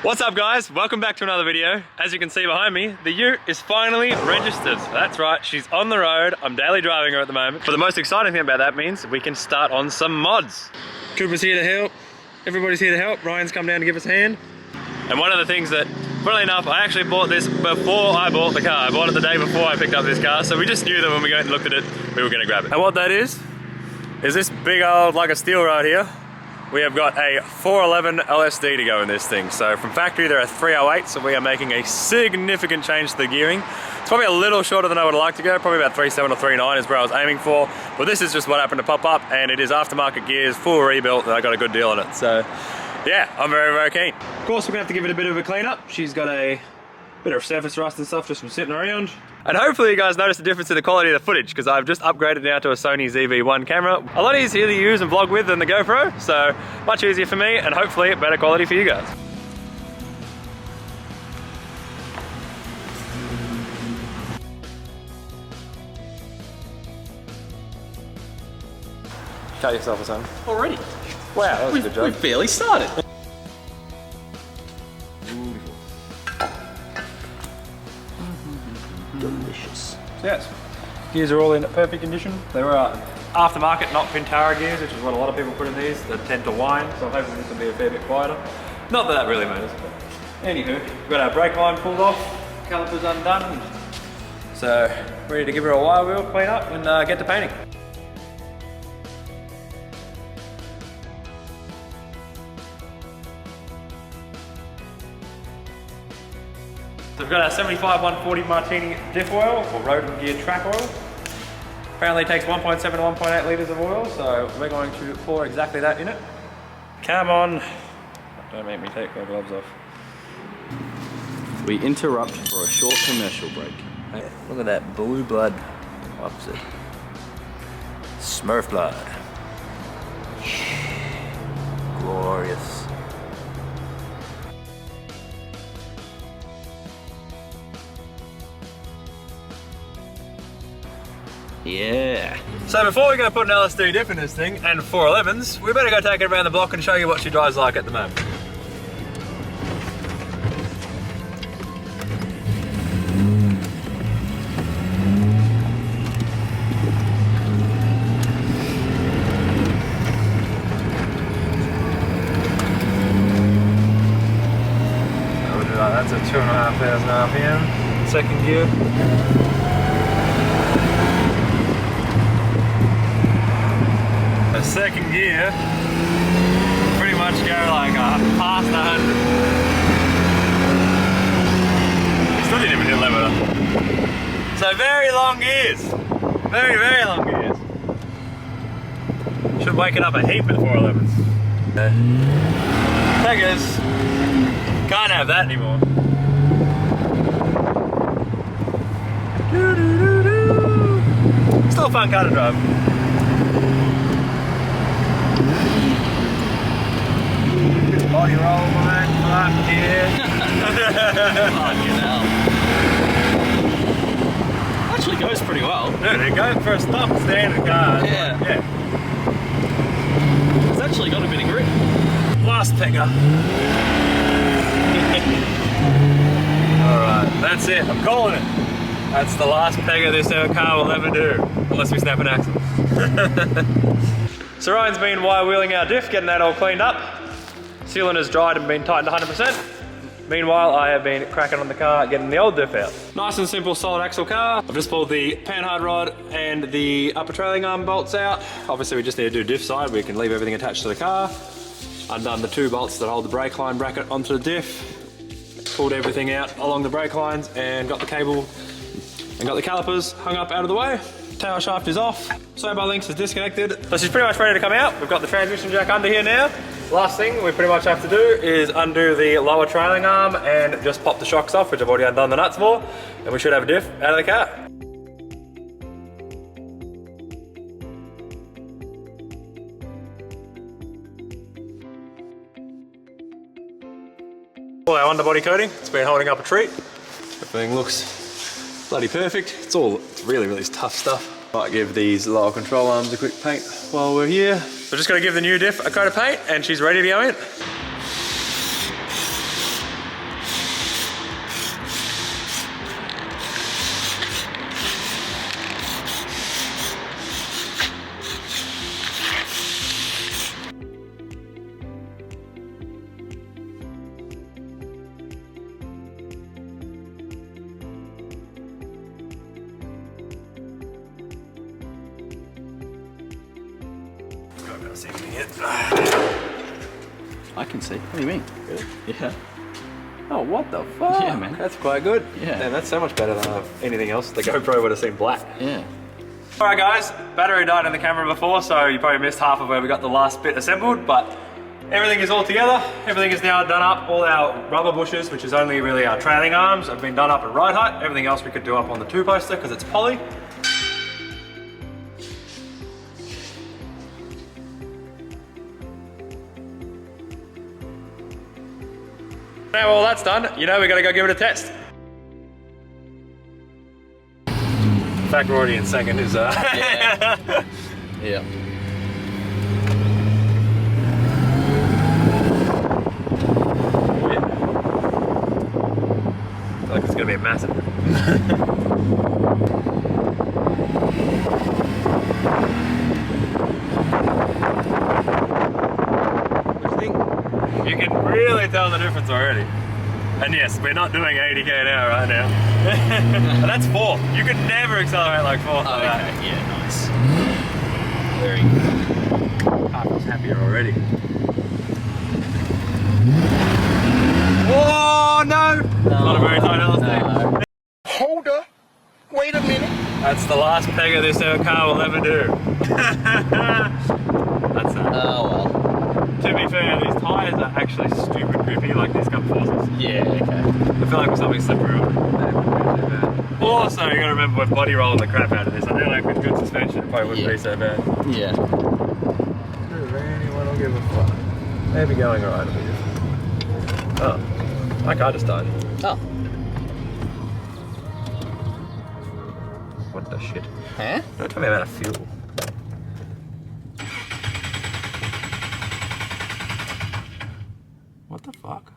What's up guys, welcome back to another video. As you can see behind me, the ute is finally registered. That's right, she's on the road. I'm daily driving her at the moment. But the most exciting thing about that means we can start on some mods. Cooper's here to help, everybody's here to help. Ryan's come down to give us a hand. And one of the things that, funnily enough, I actually bought this before I bought the car. I bought it the day before I picked up this car, so we just knew that when we went and looked at it, we were gonna grab it. And what that is this big old, like a steel rod here. We have got a 411 LSD to go in this thing. So from factory there are 308, so we are making a significant change to the gearing. It's probably a little shorter than I would like to go, probably about 3.7 or 3.9 is where I was aiming for. But this is just what happened to pop up, and it is aftermarket gears, full rebuilt, and I got a good deal on it. So yeah, I'm very, very keen. Of course, we're gonna have to give it a bit of a clean up. She's got a bit of surface rust and stuff just from sitting around. And hopefully you guys noticed the difference in the quality of the footage, because I've just upgraded now to a Sony ZV-1 camera. A lot easier to use and vlog with than the GoPro, so much easier for me and hopefully better quality for you guys. Cut yourself or something. Already? Wow, that was a good job. We've barely started. Delicious. So yes, gears are all in perfect condition. They were aftermarket, not Pintara gears, which is what a lot of people put in these. They tend to whine, so I'm hoping this will be a fair bit quieter. Not that that really matters, but anywho, we've got our brake line pulled off, calipers undone. So, ready to give her a wire wheel, clean up, and get to painting. So we've got our 75 140 Martini diff oil, or road and gear track oil. Apparently it takes 1.7 to 1.8 litres of oil, so we're going to pour exactly that in it. Come on. Don't make me take my gloves off. We interrupt for a short commercial break. Hey, look at that blue blood opposite. Smurf blood. Glorious. Yeah. So before we're going to put an LSD diff in this thing, and 411s, we better go take it around the block and show you what she drives like at the moment. That's a 2,500 RPM, second gear. Second gear, pretty much go like past 100. Still didn't even hit limiter. So very long gears. Very, very long gears. Should wake it up a heap with 411s. Beggars. Can't have that anymore. Still a fun car to drive. Body roll, mate, fuck yeah. Fucking hell. Actually goes pretty well. Dude, it goes for a stock standard car. Yeah. Yeah. It's actually got a bit of grip. Last pegger. Alright, that's it. I'm calling it. That's the last pegger this car will ever do. Unless we snap an axle. So Ryan's been wire wheeling our diff, getting that all cleaned up. Sealant has dried and been tightened 100%. Meanwhile, I have been cracking on the car, getting the old diff out. Nice and simple solid axle car. I've just pulled the panhard rod and the upper trailing arm bolts out. Obviously we just need to do diff side. We can leave everything attached to the car. Undone the two bolts that hold the brake line bracket onto the diff. Pulled everything out along the brake lines and got the cable and got the calipers hung up out of the way. Tail shaft is off. Sway bar links is disconnected. So she's pretty much ready to come out. We've got the transmission jack under here now. Last thing we pretty much have to do is undo the lower trailing arm and just pop the shocks off, which I've already undone the nuts for, and we should have a diff out of the car. All our underbody coating, it's been holding up a treat. Everything looks bloody perfect. It's really, really tough stuff. Might give these lower control arms a quick paint while we're here. We're just gonna give the new diff a coat of paint and she's ready to go in. can't see anything yet. I can see. What do you mean? Really? Yeah. Oh, what the fuck? Yeah, man. That's quite good. Yeah. Damn, that's so much better than anything else. The GoPro would have seemed black. Yeah. Alright guys, battery died in the camera before, so you probably missed half of where we got the last bit assembled, but everything is all together. Everything is now done up. All our rubber bushes, which is only really our trailing arms, have been done up at ride height. Everything else we could do up on the 2-poster because it's poly. Now all that's done, you know we gotta go give it a test. The fact we're already in second is Yeah. Yeah. I feel like it's gonna be a massive. What do you think? You can really tell the difference already. And yes, we're not doing 80k an hour right now. And that's 4th. You could never accelerate like 4th. Oh, okay. Yeah, nice. Very good. I was happier already. Oh no! Not a very tight LSD. No. Hold up. Wait a minute. That's the last peg of this car will ever do. That's it. Oh, well. To be fair, these tyres are actually stupid grippy, like these Cup Forces. Yeah, okay. I feel like with something slippery on it, they wouldn't be too bad. Also, you gotta remember we're body rolling the crap out of this. I feel like with good suspension, it probably wouldn't be so bad. Yeah. Anyone will give a fuck. Maybe going alright, it'll be different. Oh, my car just died. Oh. What the shit? Huh? Don't tell me about a fuel. What the fuck?